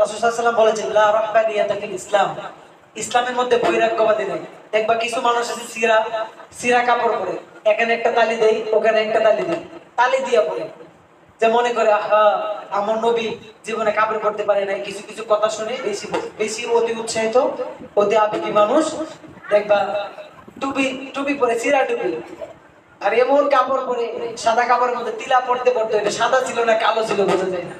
রাসূল সাল্লাল্লাহু আলাইহি ওয়াসাল্লাম বলেছেন লা রাহবানিয়াতা ফিল ইসলাম, ইসলামের মধ্যে বৈরাগ্যবাদী নেই। দেখবা কিছু মানুষ আছে সিরা কাপড় পরে, এখানে একটা তালি দেই, ওখানে একটা তালি দেই, তালি দিয়া পরে, যে মনে করে আহা আমার নবী জীবনে কাপড় পরতে পারে নাই, কিছু কিছু কথা শুনে বেশি বেশি অতি উৎসাহিত, অতি আবেগী মানুষ। দেখবা টুপি টুপি পরে, সিরা টুপি, আর এমন কাপড় পরে, সাদা কাপড়ের মধ্যে তিলা পড়তে পড়তে এটা সাদা ছিল না কালো ছিল বোঝা যায় না।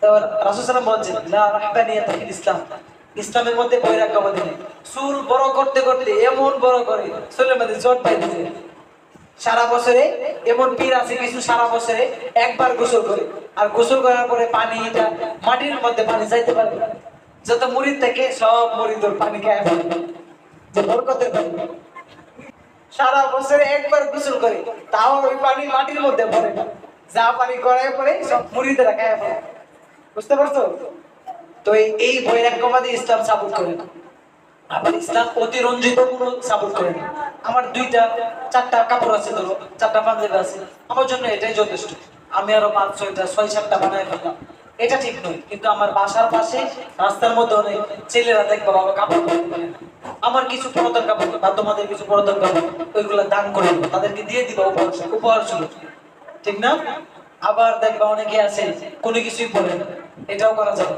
তো রাসূল সাল্লাল্লাহু আলাইহি ওয়াসাল্লাম বলেছেন লা রাহবানিয়াতা ফিল ইসলাম, ইসলামের মধ্যে বৈরাগ্যবাদী নেই। চুল বড় করতে করতে এমন বড় করে চুলের মধ্যে জট পাইতেছে। সারা বছরে এমন পীর আছে কিছু সারা বছরে একবার গোসল করে, আর গোসল করার পরে পানিটা মাটির মধ্যে পানি যাইতে পারে না। যত মুরিদ থেকে সব মুরিদ ওর পানি খায় ফেলে, যে বরকতের পানি। সারা বছরে একবার গোসল করে, তাও ওই পানি মাটির মধ্যে পড়ে না, যা পানি গড়ায় পড়ে সব মুরিদেরা খায় ফেলে। বুঝতে পারছো? তো এই বৈরাগ্যবাদী ইসলাম সাপোর্ট করে না। আবার ইসলাম অতিরঞ্জিত কোনো সাপোর্ট করে না। আমার দুইটা চারটা কাপড় আছে, ধরো চারটা পাঞ্জাবি আছে, আমার জন্য এটাই যথেষ্ট। আমি আরো 5-6টা 6-7টা বানায় ফেললাম, এটা ঠিক নয়। কিন্তু আমার বাসার পাশে রাস্তার মধ্যে অনেক ছেলেরা দেখবো বাবা কাপড় পরতে পারে না, আমার কিছু পুরাতন কাপড় বা তোমাদের কিছু পুরাতন কাপড় ওইগুলো দান করে দেবো, তাদেরকে দিয়ে দিবা উপহার স্বরূপ, ঠিক না? আবার দেখবা অনেকে আছে কোনো কিছুই পরে না, এটাও করা যাবে।